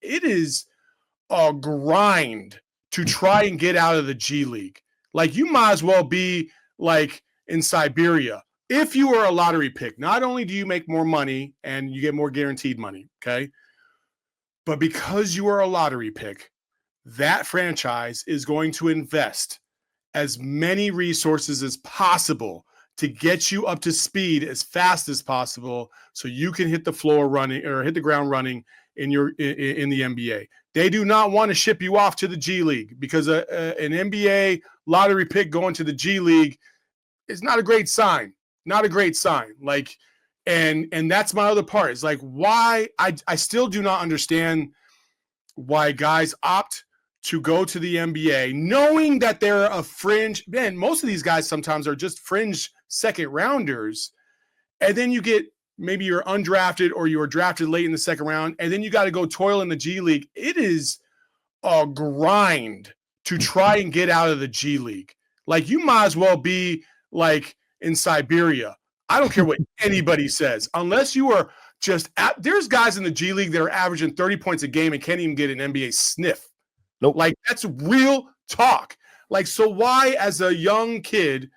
it is a grind to try and get out of the G League. Like, you might as well be like in Siberia. If you are a lottery pick, not only do you make more money and you get more guaranteed money, okay? But because you are a lottery pick, that franchise is going to invest as many resources as possible to get you up to speed as fast as possible so you can hit the floor running or hit the ground running in the NBA. They do not want to ship you off to the G League because an NBA lottery pick going to the G League is not a great sign. Not a great sign. Like, and that's my other part. It's like, why I still do not understand why guys opt to go to the NBA, knowing that they're a fringe. Man, most of these guys sometimes are just fringe second rounders, and then you get maybe you're undrafted or you were drafted late in the second round, and then you got to go toil in the G League. It is a grind to try and get out of the G League. Like, you might as well be like in Siberia. I don't care what anybody says, unless you are just there's guys in the G League that are averaging 30 points a game and can't even get an NBA sniff. Nope. Like, that's real talk. Like, so why, as a young kid,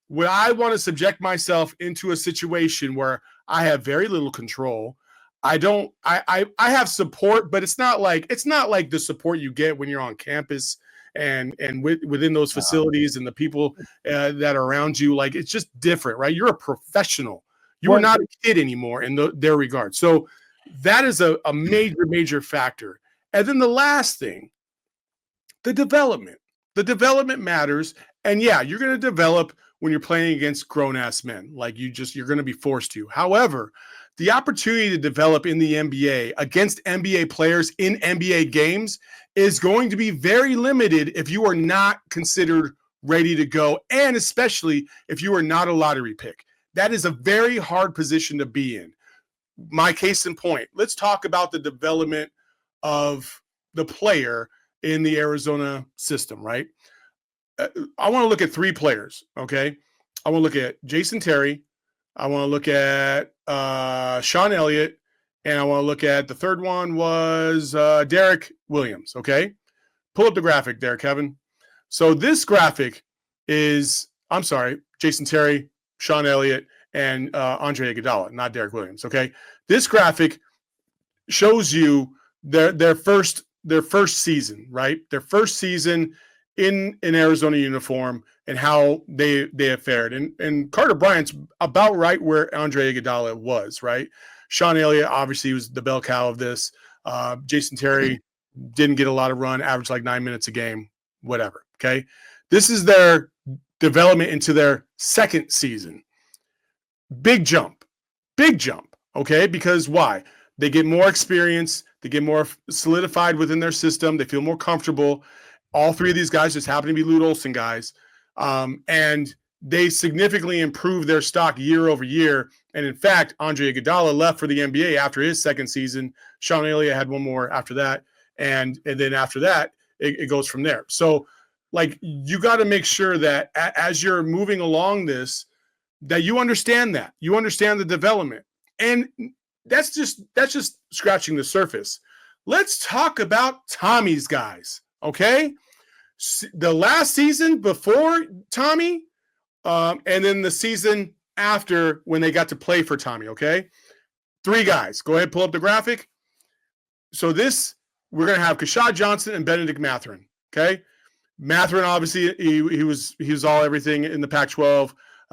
would I want to subject myself into a situation where I have very little control? I have support, but it's not like the support you get when you're on campus and within those facilities and the people that are around you. Like, it's just different, right? You're a professional. You are not a kid anymore in their regard. So that is a major, major factor. And then the last thing, the development. The development matters. And yeah, you're going to develop when you're playing against grown-ass men. Like, you're going to be forced to. However, the opportunity to develop in the NBA against NBA players in NBA games is going to be very limited if you are not considered ready to go, and especially if you are not a lottery pick. That is a very hard position to be in. My case in point, let's talk about the development of the player in the Arizona system, right? I want to look at three players, okay? I want to look at Jason Terry. I want to look at Sean Elliott. And I want to look at the third one was Derek Williams, okay? Pull up the graphic there, Kevin. So this graphic is, I'm sorry, Jason Terry, Sean Elliott, and Andre Iguodala, not Derek Williams, okay? This graphic shows you their first season, right? Their first season in an Arizona uniform and how they have fared. And Carter Bryant's about right where Andre Iguodala was, right? Sean Elliott obviously was the bell cow of this. Jason Terry didn't get a lot of run, averaged like 9 minutes a game, whatever, okay? This is their development into their second season. Big jump, okay? Because why? They get more experience. They get more solidified within their system. They feel more comfortable. All three of these guys just happen to be Lute Olson guys. And they significantly improve their stock year over year. And in fact, Andre Iguodala left for the NBA after his second season. Sean Elliott had one more after that. And then after that, it goes from there. So, like, you got to make sure that as you're moving along this, that you understand that. You understand the development. And that's just scratching the surface. Let's talk about Tommy's guys, okay? The last season before Tommy, and then the season after when they got to play for Tommy, okay? Three guys. Go ahead, pull up the graphic. So we're going to have Keshad Johnson and Benedict Mathurin, okay? Mathurin, obviously, he was all everything in the Pac-12.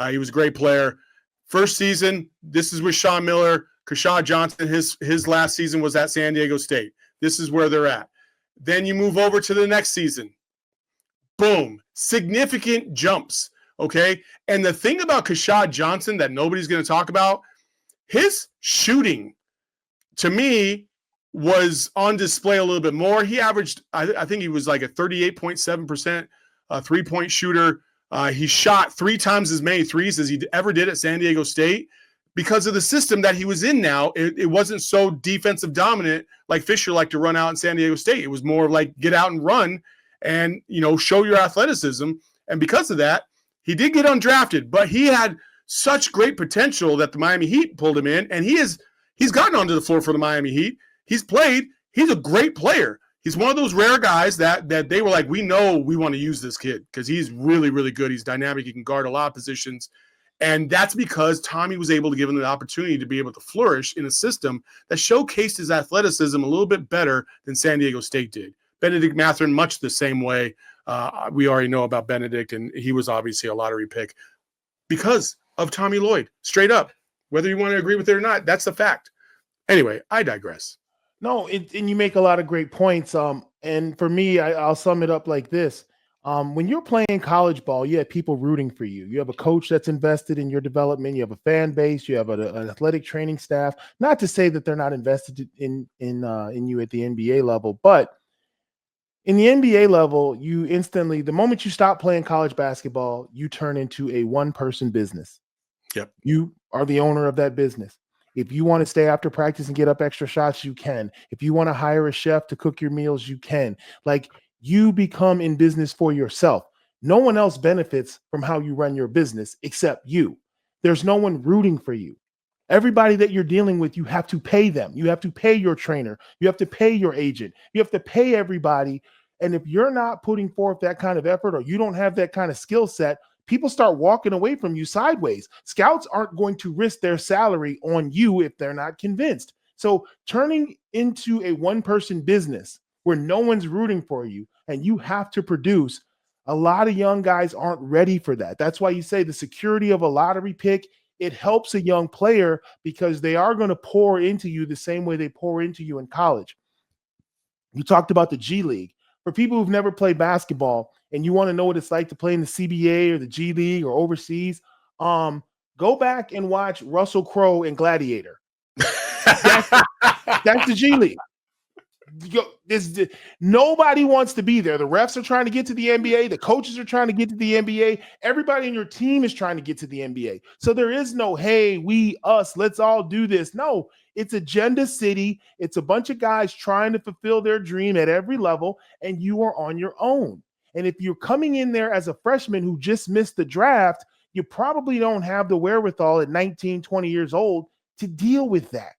He was a great player. First season, this is with Sean Miller. Keshad Johnson, his last season was at San Diego State. This is where they're at. Then you move over to the next season. Boom. Significant jumps, okay? And the thing about Keshad Johnson that nobody's going to talk about, his shooting, to me, was on display a little bit more. He averaged, I think he was like a 38.7% three-point shooter. He shot 3 times as many threes as he ever did at San Diego State. Because of the system that he was in now, it wasn't so defensive dominant like Fisher liked to run out in San Diego State. It was more like get out and run and, show your athleticism. And because of that, he did get undrafted, but he had such great potential that the Miami Heat pulled him in, and he's gotten onto the floor for the Miami Heat. He's played. He's a great player. He's one of those rare guys that they were like, we know we want to use this kid because he's really, really good. He's dynamic. He can guard a lot of positions. And that's because Tommy was able to give him the opportunity to be able to flourish in a system that showcased his athleticism a little bit better than San Diego State did. Benedict Mathurin, much the same way. We already know about Benedict, and he was obviously a lottery pick because of Tommy Lloyd, straight up. Whether you want to agree with it or not, that's the fact. Anyway, I digress. No, and you make a lot of great points. And for me, I'll sum it up like this. When you're playing college ball, you have people rooting for you. You have a coach that's invested in your development. You have a fan base. You have an athletic training staff. Not to say that they're not invested in you at the NBA level, but in the NBA level, you instantly, the moment you stop playing college basketball, you turn into a one-person business. Yep. You are the owner of that business. If you want to stay after practice and get up extra shots, you can. If you want to hire a chef to cook your meals, you can. Like, you become in business for yourself. No one else benefits from how you run your business except you. There's no one rooting for you. Everybody that you're dealing with, you have to pay them. You have to pay your trainer. You have to pay your agent. You have to pay everybody. And if you're not putting forth that kind of effort, or you don't have that kind of skill set, people start walking away from you sideways. Scouts aren't going to risk their salary on you if they're not convinced. So turning into a one-person business where no one's rooting for you and you have to produce, a lot of young guys aren't ready for that. That's why you say the security of a lottery pick, it helps a young player because they are going to pour into you the same way they pour into you in college. You talked about the G League. For people who've never played basketball and you want to know what it's like to play in the CBA or the G League or overseas, go back and watch Russell Crowe in Gladiator. That's the G League. Nobody wants to be there. The refs are trying to get to the NBA. The coaches are trying to get to the NBA. Everybody in your team is trying to get to the NBA. So there is no, hey, we, us, let's all do this. No, it's Agenda City. It's a bunch of guys trying to fulfill their dream at every level, and you are on your own. And if you're coming in there as a freshman who just missed the draft, you probably don't have the wherewithal at 19, 20 years old to deal with that.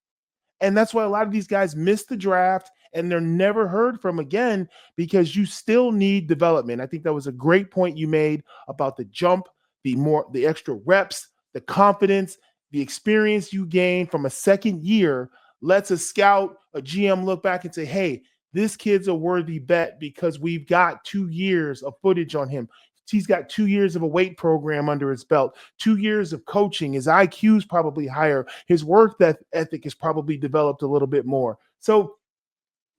And that's why a lot of these guys miss the draft and they're never heard from again, because you still need development. I think that was a great point you made about the jump, the extra reps, the confidence, the experience you gain from a second year lets a scout, a GM look back and say, hey, this kid's a worthy bet because we've got 2 years of footage on him. He's got 2 years of a weight program under his belt, 2 years of coaching. His IQ is probably higher. His work ethic is probably developed a little bit more. So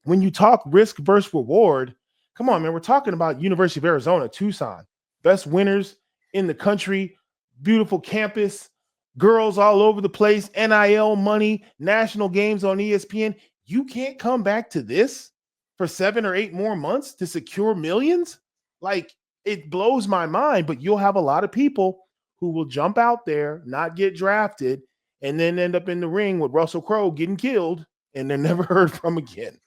when you talk risk versus reward, come on, man, we're talking about University of Arizona, Tucson, best winners in the country, beautiful campus, girls all over the place, NIL money, national games on ESPN. You can't come back to this for 7 or 8 more months to secure millions? Like, it blows my mind, but you'll have a lot of people who will jump out there, not get drafted, and then end up in the ring with Russell Crowe getting killed, and they're never heard from again.